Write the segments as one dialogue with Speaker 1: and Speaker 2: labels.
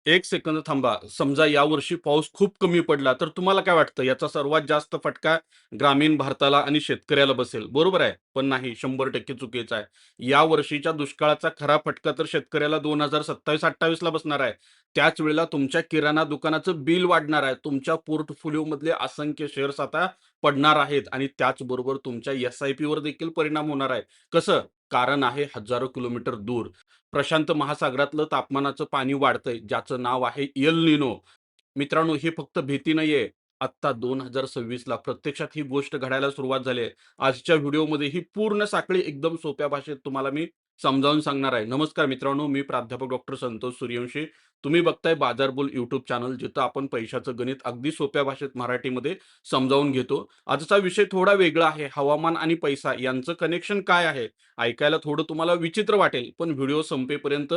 Speaker 1: एक सेकंद थांबा. समजा यावर्षी पाऊस खूप कमी पडला, तर तुम्हाला काय वाटतं याचा सर्वात जास्त फटका ग्रामीण भारताला आणि शेतकऱ्याला बसेल, बरोबर आहे? पण नाही, 100% चुकीचं आहे. या वर्षीच्या दुष्काळाचा खरा फटका तर शेतकऱ्याला 2027-28 ला बसणार आहे. त्याच वेळेला तुमच्या किराणा दुकानाचं बिल वाढणार आहे. तुमच्या पोर्टफोलिओमधले असंख्य शेअर्स आता पडणार आहेत आणि त्याचबरोबर तुमच्या एस-आय-पीवर देखील परिणाम होणार आहे. कसं? कारण आहे हजारो किलोमीटर दूर. प्रशांत महासागरातलं तापमानाचं पाणी वाढतंय, ज्याचं नाव आहे एल निनो. मित्रांनो, ही फक्त भीती नाहीये. आत्ता 2026 ला प्रत्यक्षात ही गोष्ट घडायला सुरुवात झाली आहे. आजच्या व्हिडिओमध्ये ही पूर्ण साखळी एकदम सोप्या भाषेत तुम्हाला मी समजावून सांगणार आहे. नमस्कार मित्रांनो, मी प्राध्यापक डॉक्टर संतोष सूर्यवंशी. तुम्ही बघताय बाजारबुल यूट्यूब चॅनल, जिथं आपण पैशाचं गणित अगदी सोप्या भाषेत मराठीमध्ये समजावून घेतो. आजचा विषय थोडा वेगळा आहे. हवामान आणि पैसा यांचं कनेक्शन काय आहे? ऐकायला थोडं तुम्हाला विचित्र वाटेल, पण व्हिडिओ संपेपर्यंत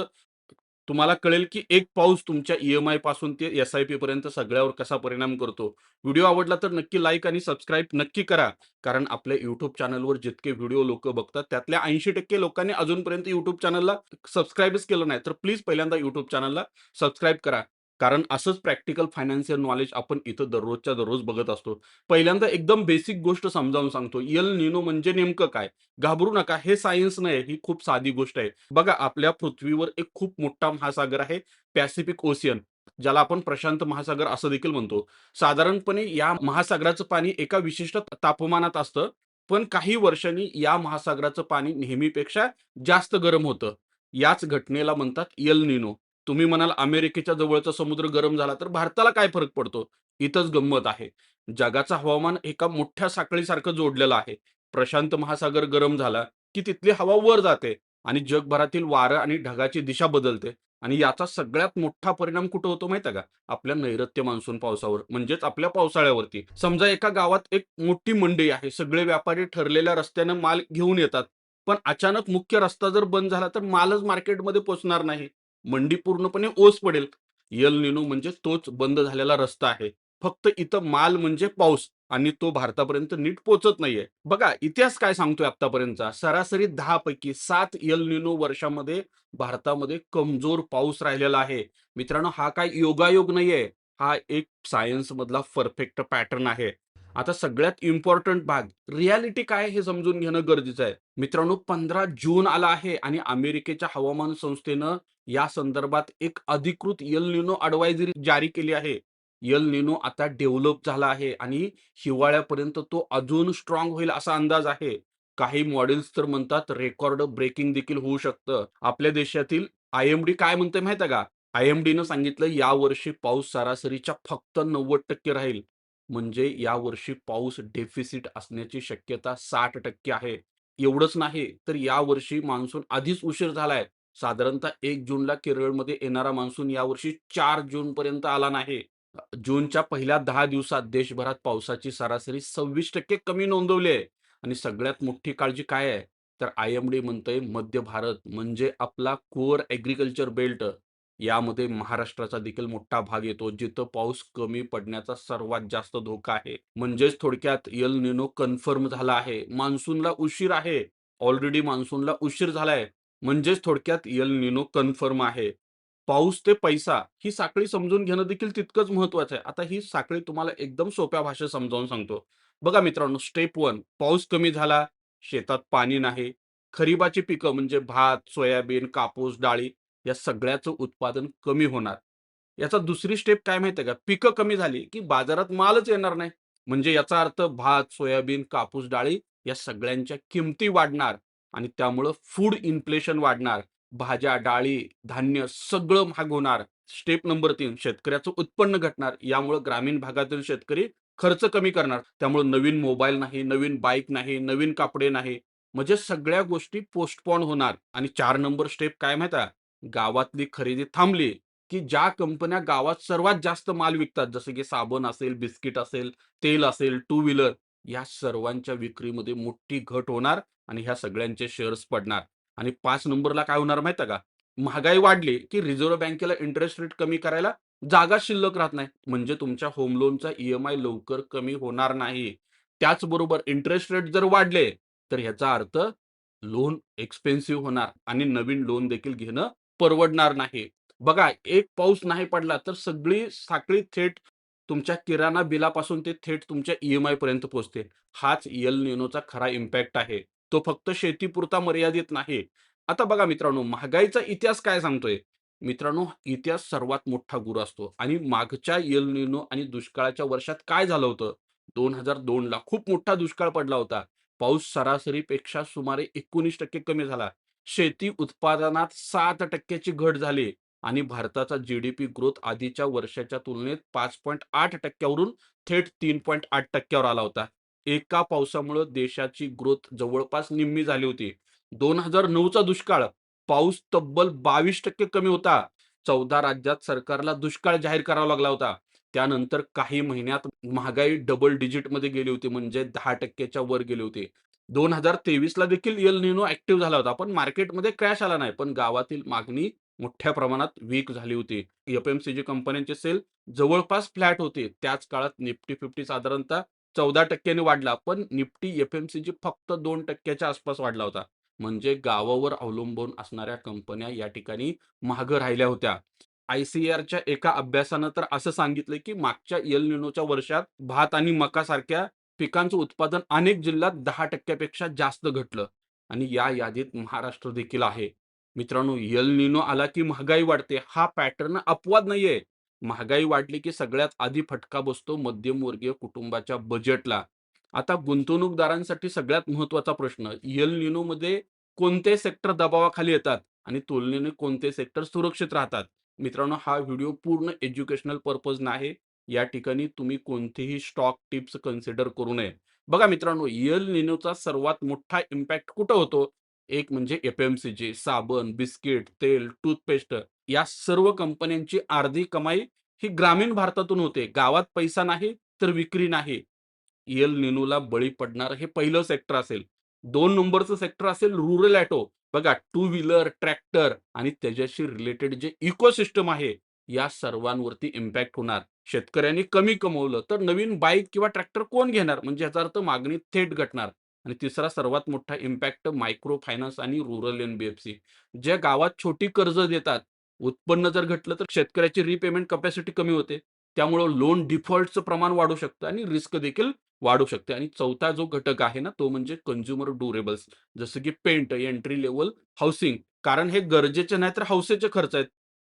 Speaker 1: तुम्हाला कळेल की एक पाऊस तुमच्या ई-एम-आय पासून ते एस-आय-पी पर्यंत सगळ्यावर कसा परिणाम करतो. व्हिडिओ आवडला तर नक्की लाईक आणि सबस्क्राईब नक्की करा. कारण आपल्या YouTube चॅनलवर जितके व्हिडिओ लोकं बघतात, त्यातल्या 80% लोकांनी अजूनपर्यंत YouTube चॅनलला सबस्क्राईबच केलं नाही. तर प्लीज पहिल्यांदा YouTube चॅनलला सबस्क्राईब करा. कारण असंच प्रॅक्टिकल फायनान्शियल नॉलेज आपण इथं दररोजच्या दररोज बघत असतो. पहिल्यांदा एकदम बेसिक गोष्ट समजावून सांगतो. एल निनो म्हणजे नेमकं काय? घाबरू नका, हे सायन्स नाही, ही खूप साधी गोष्ट आहे. बघा, आपल्या पृथ्वीवर एक खूप मोठा महासागर आहे, पॅसिफिक ओशियन, ज्याला आपण प्रशांत महासागर असं देखील म्हणतो. साधारणपणे या महासागराचं पाणी एका विशिष्ट तापमानात असतं, पण काही वर्षांनी या महासागराचं पाणी नेहमीपेक्षा जास्त गरम होतं. याच घटनेला म्हणतात एल निनो. तुम्ही म्हणाल अमेरिकेच्या जवळचा समुद्र गरम झाला तर भारताला काय फरक पडतो? इथंच गंमत आहे. जगाचं हवामान एका मोठ्या साखळीसारखं जोडलेलं आहे. प्रशांत महासागर गरम झाला की तिथली हवा वर जाते आणि जगभरातील वारं आणि ढगाची दिशा बदलते. आणि याचा सगळ्यात मोठा परिणाम कुठं होतो माहिती आहे का? आपल्या नैऋत्य मान्सून पावसावर, म्हणजेच आपल्या पावसाळ्यावरती. समजा एका गावात एक मोठी मंडई आहे. सगळे व्यापारी ठरलेल्या रस्त्यानं माल घेऊन येतात. पण अचानक मुख्य रस्ता जर बंद झाला तर मालच मार्केटमध्ये पोहोचणार नाही. मंडी पूर्णपणे ओस पडेल. एल निनो म्हणजे तोच बंद झालेला रस्ता आहे. फक्त इथं माल म्हणजे पाऊस आणि तो भारतापर्यंत नीट पोहोचत नाहीये. बघा, इतिहास काय सांगतोय आतापर्यंतचा, सरासरी 10 पैकी 7 एल निनो वर्षामध्ये भारतामध्ये कमजोर पाऊस राहिलेला आहे. मित्रांनो, हा काय योगायोग नाहीये. हा एक सायन्स मधला परफेक्ट पॅटर्न आहे. आता सगळ्यात इम्पॉर्टंट भाग, रियालिटी काय हे समजून घेणं गरजेचं आहे. मित्रांनो, 15 जून आला आहे आणि अमेरिकेच्या हवामान संस्थेनं या संदर्भात एक अधिकृत एल निनो अडवायझरी जारी केली आहे. एल निनो आता डेव्हलप झाला आहे आणि हिवाळ्यापर्यंत तो अजून स्ट्रॉंग होईल असा अंदाज आहे. काही मॉडेल्स तर म्हणतात रेकॉर्ड ब्रेकिंग देखील होऊ शकतं. आपल्या देशातील आय-एम-डी काय म्हणते माहिती आहे का? आय-एम-डीनं सांगितलं यावर्षी पाऊस सरासरीच्या फक्त 90% राहील. म्हणजे यावर्षी पाऊस डेफिसिट असण्याची शक्यता 60% आहे. एवढंच नाही, तर यावर्षी मान्सून आधीच उशीर झालाय. साधारणतः 1 जूनला केरळमध्ये येणारा मान्सून यावर्षी 4 जूनपर्यंत आला नाही. जूनच्या पहिल्या 10 दिवसात देशभरात पावसाची सरासरी 26% कमी नोंदवली आहे. आणि सगळ्यात मोठी काळजी काय आहे? तर आय-एम-डी म्हणतंय मध्य भारत म्हणजे आपला कोर ॲग्रीकल्चर बेल्ट. यामध्ये महाराष्ट्राचा देखील मोठा भाग येतो, जिथं पाऊस कमी पडण्याचा सर्वात जास्त धोका आहे. म्हणजेच थोडक्यात एल निनो कन्फर्म झाला आहे. मान्सूनला उशीर आहे. ऑलरेडी मान्सूनला उशीर झालाय. म्हणजेच थोडक्यात एल निनो कन्फर्म आहे. पाऊस ते पैसा ही साखळी समजून घेणं देखील तितकंच महत्त्वाचं आहे. आता ही साखळी तुम्हाला एकदम सोप्या भाषेत समजावून सांगतो. बघा मित्रांनो, स्टेप 1, पाऊस कमी झाला, शेतात पाणी नाही. खरीपाची पिकं म्हणजे भात, सोयाबीन, कापूस, डाळी या सगळ्याचं उत्पादन कमी होणार. याचा दुसरी स्टेप काय माहिती आहे का? पिकं कमी झाली, की बाजारात मालच येणार नाही. म्हणजे याचा अर्थ भात, सोयाबीन, कापूस, डाळी या सगळ्यांच्या किमती वाढणार आणि त्यामुळं फूड इन्फ्लेशन वाढणार. भाज्या, डाळी, धान्य सगळं महाग होणार. स्टेप नंबर 3, शेतकऱ्याचं उत्पन्न घटणार. यामुळं ग्रामीण भागातील शेतकरी खर्च कमी करणार. त्यामुळं नवीन मोबाईल नाही, नवीन बाईक नाही, नवीन कपडे नाही. म्हणजे सगळ्या गोष्टी पोस्टपोन होणार. आणि 4 नंबर स्टेप काय माहिती आहे? गावातली खरेदी थांबली, की ज्या कंपन्या गावात सर्वात जास्त माल विकतात, जसं की साबण असेल, बिस्किट असेल, तेल असेल, टू व्हीलर, या सर्वांच्या विक्रीमध्ये मोठी घट होणार आणि ह्या सगळ्यांचे शेअर्स पडणार. आणि 5 नंबरला काय होणार माहिती आहे का? महागाई वाढली, की रिझर्व्ह बँकेला इंटरेस्ट रेट कमी करायला जागा शिल्लक राहत नाही. म्हणजे तुमच्या होम लोनचा ई-एम-आय लवकर कमी होणार नाही. त्याचबरोबर इंटरेस्ट रेट जर वाढले, तर ह्याचा अर्थ लोन एक्सपेन्सिव्ह होणार आणि नवीन लोन देखील घेणं परवडणार नाही. बघा, एक पाऊस नाही पडला, तर सगळी साखळी थेट तुमच्या किराणा बिलापासून ते थेट तुमच्या ई-एम-आय पर्यंत पोहोचते. हाच एल निनोचा खरा इम्पॅक्ट आहे. तो फक्त शेतीपुरता मर्यादित नाही. आता बघा मित्रांनो, महागाईचा इतिहास काय सांगतोय? मित्रांनो, इतिहास सर्वात मोठा गुरु असतो आणि मागच्या एल निनो आणि दुष्काळाच्या वर्षात काय झालं होतं? 2002ला खूप मोठा दुष्काळ पडला होता. पाऊस सरासरीपेक्षा सुमारे 19% कमी झाला. शेती उत्पादनात 7% ची घट झाली. आणि भारताचा जी-डी-पी ग्रोथ आधीच्या वर्षाच्या तुलनेत 5.8% वरून थेट 3.8% वर आला होता. एका पावसामुळे देशाची ग्रोथ जवळपास निम्मी झाली होती. 2009चा दुष्काळ, पाऊस तब्बल 22% कमी होता. 14 राज्यात सरकारला दुष्काळ जाहीर करावा लागला होता. त्यानंतर काही महिन्यात महागाई डबल डिजिटमध्ये गेली होती, म्हणजे 10%च्या वर गेली होती. 2023ला देखील एल निनो ॲक्टिव्ह झाला होता. पण मार्केटमध्ये क्रॅश आला नाही. पण गावातील मागणी मोठ्या प्रमाणात वीक झाली होती. एफ-एम-सी-जी कंपन्यांचे सेल जवळपास फ्लॅट होते. त्याच काळात निफ्टी 50 साधारणतः 14% ने वाढला. पण निफ्टी एफ-एम-सी-जी फक्त 2%च्या आसपास वाढला होता. म्हणजे गावावर अवलंबून असणाऱ्या कंपन्या या ठिकाणी मागे राहिल्या होत्या. आय-सी-आर-च्या एका अभ्यासानं तर असं सांगितलंय, की मागच्या एल निनोच्या वर्षात भात आणि मका सारख्या पिकांचं उत्पादन अनेक जिल्ह्यात 10% पेक्षा जास्त घटलं आणि या यादीत महाराष्ट्र देखील आहे. मित्रांनो, एल निनो आला की महागाई वाढते, हा पॅटर्न अपवाद नाहीये. महागाई वाढली की सगळ्यात आधी फटका बसतो मध्यमवर्गीय कुटुंबाच्या बजेटला. आता गुंतवणूकदारांसाठी सगळ्यात महत्त्वाचा प्रश्न, एल निनोमध्ये कोणते सेक्टर दबावाखाली येतात आणि तुलनेने कोणते सेक्टर सुरक्षित राहतात? मित्रांनो, हा व्हिडिओ पूर्ण एज्युकेशनल पर्पज नाही. या ठिकाणी तुम्ही कोणतेही स्टॉक टिप्स कन्सिडर करू नये. बघा मित्रांनो, एल निनोचा सर्वात मोठा इम्पॅक्ट कुठं होतो? एक म्हणजे एफ-एम-सी-जी, साबण, बिस्किट, तेल, टूथपेस्ट या सर्व कंपन्यांची अर्धी कमाई ही ग्रामीण भारतातून होते. गावात पैसा नाही, तर विक्री नाही. एल निनोला बळी पडणारं हे पहिलं सेक्टर असेल. 2 नंबरचं सेक्टर असेल रुरल ऑटो. बघा, टू व्हीलर, ट्रॅक्टर आणि त्याच्याशी रिलेटेड जे इकोसिस्टम आहे, या सर्वांवरती इम्पॅक्ट होणार. शेतकऱ्यांनी कमी कमवलं, तर नवीन बाईक किंवा ट्रॅक्टर कोण घेणार? म्हणजे याचा अर्थ मागणी थेट घटणार. आणि तिसरा सर्वात मोठा इम्पॅक्ट मायक्रो फायनान्स आणि रुरल एन-बी-एफ-सी. ज्या गावात छोटी कर्ज देतात, उत्पन्न जर घटलं तर शेतकऱ्याची रिपेमेंट कॅपॅसिटी कमी होते. त्यामुळं लोन डिफॉल्टचं प्रमाण वाढू शकतं आणि रिस्क देखील वाढू शकते. आणि चौथा जो घटक आहे ना, तो म्हणजे कन्झ्युमर ड्युरेबल्स, जसं की पेंट, एंट्री लेव्हल हाउसिंग. कारण हे गरजेचे नाही तर हौसेचे खर्च आहेत.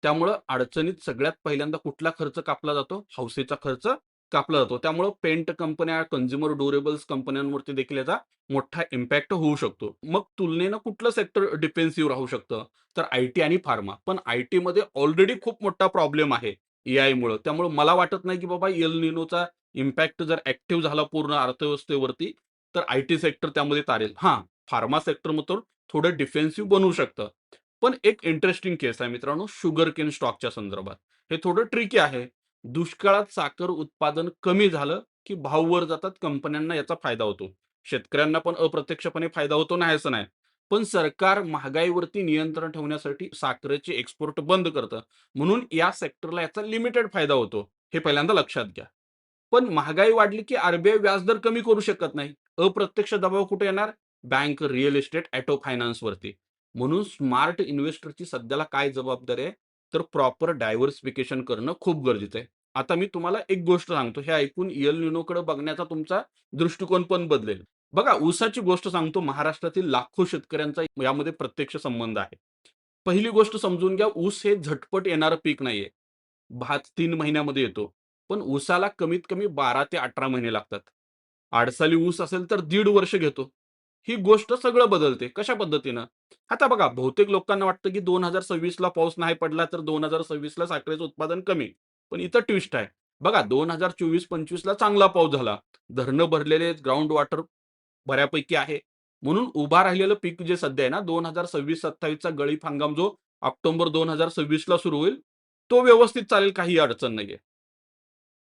Speaker 1: त्यामुळं अडचणीत सगळ्यात पहिल्यांदा कुठला खर्च कापला जातो? हौसेचा खर्च कापला जातो. त्यामुळं पेंट कंपन्या, कन्झ्युमर ड्युरेबल्स कंपन्यांवरती देखील याचा मोठा इम्पॅक्ट होऊ शकतो. मग तुलनेनं कुठलं सेक्टर डिफेन्सिव्ह राहू शकतं? तर आय-टी आणि फार्मा. पण आय-टीमध्ये ऑलरेडी खूप मोठा प्रॉब्लेम आहे एआयमुळं. त्यामुळं मला वाटत नाही की बाबा एल निनोचा इम्पॅक्ट जर ॲक्टिव्ह झाला पूर्ण अर्थव्यवस्थेवरती, तर आय-टी सेक्टर त्यामध्ये तारेल. हां, फार्मा सेक्टर मात्र थोडं डिफेन्सिव्ह बनू शकतं. पण एक इंटरेस्टिंग केस आहे मित्रांनो, शुगरकेन स्टॉकच्या संदर्भात. हे थोडं ट्रिकी आहे. दुष्काळात साखर उत्पादन कमी झालं, की भाव वर जातात. कंपन्यांना याचा फायदा होतो. शेतकऱ्यांना पण अप्रत्यक्षपणे फायदा होतो, नाही असं नाही. पण सरकार महागाईवरती नियंत्रण ठेवण्यासाठी साखरेचे एक्सपोर्ट बंद करतं. म्हणून या सेक्टरला याचा लिमिटेड फायदा होतो. हे पहिल्यांदा लक्षात घ्या. पण महागाई वाढली की आर-बी-आय व्याजदर कमी करू शकत नाही. अप्रत्यक्ष दबाव कुठे येणार? बँक, रिअल इस्टेट, ऑटो फायनान्सवरती. म्हणून स्मार्ट इन्व्हेस्टरची सध्याला काय जबाबदारी आहे? तर प्रॉपर डायव्हर्सिफिकेशन करणं खूप गरजेचं आहे. आता मी तुम्हाला एक गोष्ट सांगतो. हे ऐकून एल निनोकडे बघण्याचा तुमचा दृष्टिकोन पण बदलेल. बघा, ऊसाची गोष्ट सांगतो. महाराष्ट्रातील लाखो शेतकऱ्यांचा यामध्ये प्रत्यक्ष संबंध आहे. पहिली गोष्ट समजून घ्या, ऊस हे झटपट येणारं पीक नाहीये. भात 3 महिन्यामध्ये येतो. पण ऊसाला कमीत कमी 12 ते 18 महिने लागतात. आडसाली ऊस असेल तर 1.5 वर्ष घेतो. ही गोष्ट सगळं बदलते. कशा पद्धतीनं? आता बघा, बहुतेक लोकांना वाटतं की 2026ला पाऊस नाही पडला तर 2026ला साखरेचं उत्पादन कमी. पण इथं ट्विस्ट आहे. बघा, 2024-25ला चांगला पाऊस झाला. धरणं भरलेले, ग्राउंड वॉटर बऱ्यापैकी आहे. म्हणून उभा राहिलेलं पीक जे सध्या आहे ना, 2026-27चा गळीत हंगाम जो ऑक्टोबर 2026ला सुरू होईल, तो व्यवस्थित चालेल, काही अडचण नाहीये.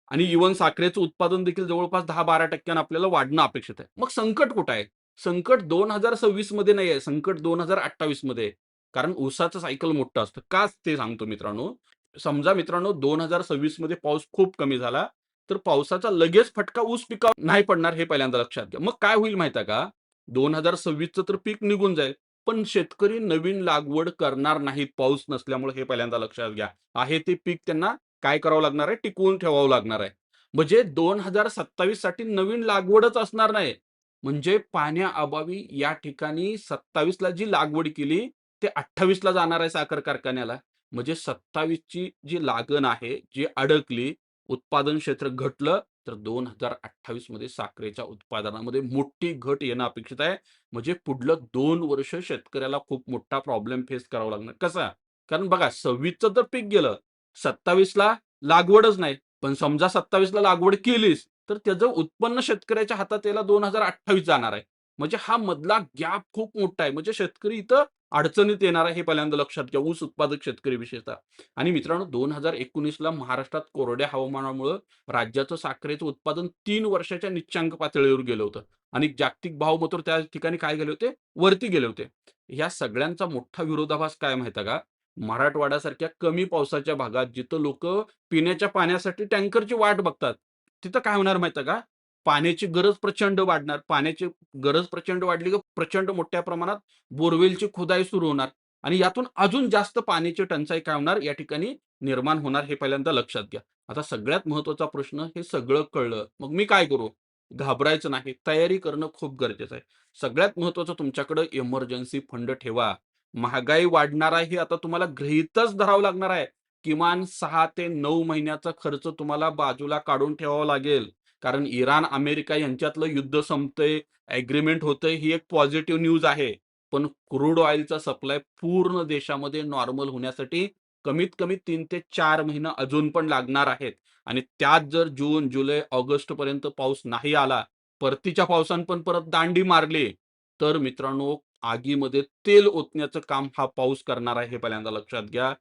Speaker 1: आणि इव्हन साखरेचं उत्पादन देखील जवळपास 10-12% आपल्याला वाढणं अपेक्षित आहे. मग संकट कुठं आहे? संकट 2026 मध्ये नाहीये, संकट 2028 मध्ये आहे. कारण ऊसाचं सायकल मोठं असतं. का ते सांगतो मित्रांनो. समजा मित्रांनो, 2026 मध्ये पाऊस खूप कमी झाला, तर पावसाचा लगेच फटका ऊस पिकावर नाही पडणार, हे पहिल्यांदा लक्षात घ्या. मग काय होईल माहिती आहे का? 2026चं तर पीक निघून जाईल. पण शेतकरी नवीन लागवड करणार नाहीत पाऊस नसल्यामुळे, हे पहिल्यांदा लक्षात घ्या. आहे ते पीक त्यांना काय करावं लागणार आहे? टिकवून ठेवावं लागणार आहे. म्हणजे 2027 साठी नवीन लागवडच असणार नाही. म्हणजे पाण्याअभावी या ठिकाणी 27 ला जी लागवड केली, ते 28 ला जाणार आहे साखर कारखान्याला. म्हणजे 27 ची जी लागण आहे, जी अडकली, उत्पादन क्षेत्र घटलं, तर 2028 मध्ये साखरेच्या उत्पादनामध्ये मोठी घट येणं अपेक्षित आहे. म्हणजे पुढलं 2 वर्ष शेतकऱ्याला खूप मोठा प्रॉब्लेम फेस करावा लागणार. कसा? कारण बघा 26चं तर पीक गेलं, 27ला लागवडच नाही. पण समजा 27ला लागवड केलीच, तर त्याचं उत्पन्न शेतकऱ्याच्या हातात यायला 2028 जाणार आहे. म्हणजे हा मधला गॅप खूप मोठा आहे. म्हणजे शेतकरी इथं अडचणीत येणार आहे, हे पहिल्यांदा लक्षात घ्या. ऊस उत्पादक शेतकरी विशेषतः. आणि मित्रांनो, 2019ला महाराष्ट्रात कोरड्या हवामानामुळं राज्याचं साखरेचं उत्पादन 3 वर्षाच्या निच्चांक पातळीवर गेलं होतं आणि जागतिक भाव मात्र त्या ठिकाणी काय गेले होते? वरती गेले होते. ह्या सगळ्यांचा मोठा विरोधाभास काय माहिती आहे का? मराठवाड्यासारख्या कमी पावसाच्या भागात जिथं लोकं पिण्याच्या पाण्यासाठी टँकरची वाट बघतात. तिथं काय होणार माहिती आहे का? पाण्याची गरज प्रचंड वाढणार. पाण्याची गरज प्रचंड वाढली की प्रचंड मोठ्या प्रमाणात बोरवेलची खोदाई सुरू होणार आणि यातून अजून जास्त पाण्याची टंचाई काय होणार या ठिकाणी निर्माण होणार, हे पहिल्यांदा लक्षात घ्या. आता सगळ्यात महत्त्वाचा प्रश्न, हे सगळं कळलं, मग मी काय करू? घाबरायचं नाही. तयारी करणं खूप गरजेचं आहे. सगळ्यात महत्त्वाचं तुमच्याकडे इमर्जन्सी फंड ठेवा. महागाई वाढणार आहे हे आता तुम्हाला गृहीतच धरावं लागणार आहे. किमान 6 ते 9 महिन्याचा खर्च तुम्हाला बाजूला काढून ठेवावा लागेल. कारण इराण, अमेरिका यांच्यातलं युद्ध संपतंय, एग्रीमेंट होतंय, ही एक पॉझिटिव्ह न्यूज आहे. पण क्रूड ऑइलचा सप्लाय पूर्ण देशामध्ये नॉर्मल होण्यासाठी कमीत कमी 3 ते 4 महिने अजून पण लागणार आहेत. आणि त्यात जर जून, जुलै, ऑगस्टपर्यंत पाऊस नाही आला, परतीच्या पावसानं पण परत दांडी मारली, तर मित्रांनो आगीमध्ये तेल ओतण्याचं काम हा पाऊस करणार आहे, हे पहिल्यांदा लक्षात घ्या.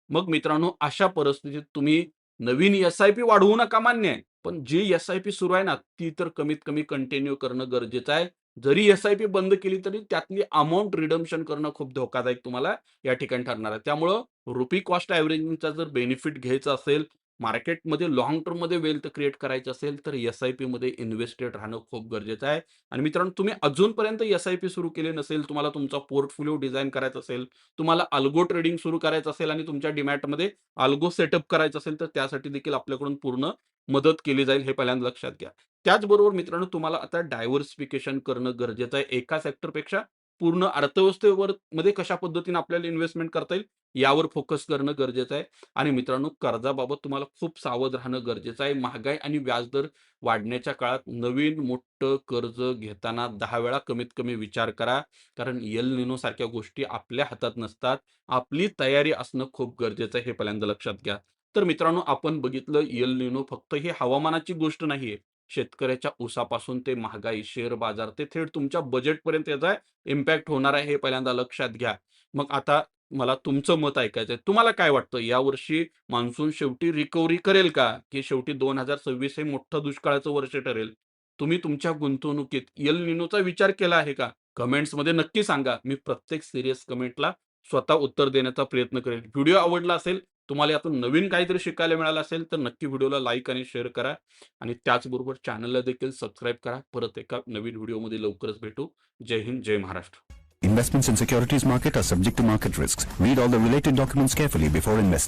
Speaker 1: मग मित्रांनो, अशा परिस्थितीत तुम्ही नवीन एस-आय-पी वाढवू नका मान्य आहे. पण जी एस-आय-पी सुरू आहे ना, ती तर कमीत कमी कंटिन्यू करणं गरजेचं आहे. जरी एस-आय-पी बंद केली तरी त्यातली अमाउंट रिडम्पशन करणं खूप धोकादायक तुम्हाला या ठिकाणी ठरणार आहे. त्यामुळं रुपी कॉस्ट एव्हरेजिंगचा जर बेनिफिट घ्यायचा असेल, मार्केटमध्ये लाँग टर्ममध्ये वेल्थ क्रिएट करायचं असेल, तर एस-आय-पीमध्ये इन्व्हेस्टेड राहणं खूप गरजेचं आहे. आणि मित्रांनो, तुम्ही अजूनपर्यंत एस-आय-पी सुरू केली नसेल, तुम्हाला तुमचा पोर्टफोलिओ डिझाइन करायचा असेल, तुम्हाला अल्गो ट्रेडिंग सुरू करायचं असेल आणि तुमच्या डीमॅटमध्ये अल्गो सेटअप करायचं असेल, तर त्यासाठी देखील आपल्याकडून पूर्ण मदत केली जाईल, हे पहिल्यांदा लक्षात घ्या. त्याचबरोबर मित्रांनो, तुम्हाला आता डायव्हर्सिफिकेशन करणं गरजेचं आहे. एका सेक्टरपेक्षा पूर्ण अर्थव्यवस्थेवर मध्ये कशा पद्धतीने आपल्याला इन्व्हेस्टमेंट करता येईल, यावर फोकस करणं गरजेचं आहे. आणि मित्रांनो, कर्जाबाबत तुम्हाला खूप सावध राहणं गरजेचं आहे. महागाई आणि व्याजदर वाढण्याच्या काळात नवीन मोठं कर्ज घेताना 10 वेळा कमीत कमी विचार करा. कारण एल निनो सारख्या गोष्टी आपल्या हातात नसतात. आपली तयारी असणं खूप गरजेचं आहे, हे पहिल्यांदा लक्षात घ्या. तर मित्रांनो, आपण बघितलं एल निनो फक्त ही हवामानाची गोष्ट नाहीये. शेतकऱ्याच्या ऊसापासून ते महागाई, शेअर बाजार, ते थेट तुमच्या बजेटपर्यंत याचा इम्पॅक्ट होणार आहे, हे पहिल्यांदा लक्षात घ्या. मग आता मला तुमचं मत ऐकायचं आहे. तुम्हाला काय वाटतं, यावर्षी मान्सून शेवटी रिकव्हरी करेल का? की शेवटी 2026 हे मोठं दुष्काळाचं वर्ष ठरेल? तुम्ही तुमच्या गुंतवणुकीत एल निनोचा विचार केला आहे का? कमेंट्समध्ये नक्की सांगा. मी प्रत्येक सीरियस कमेंटला स्वतः उत्तर देण्याचा प्रयत्न करेन. व्हिडिओ आवडला असेल, तुम्हाला यातून नवीन काहीतरी शिकायला मिळालं असेल, तर नक्की व्हिडिओला लाईक आणि शेअर करा आणि त्याचबरोबर चॅनलला देखील सबस्क्राईब करा. परत एका नवीन व्हिडिओमध्ये लवकरच भेटू. जय हिंद, जय Maharashtra.
Speaker 2: Investments in securities market are subject to market risks. Read all the related documents carefully before investing.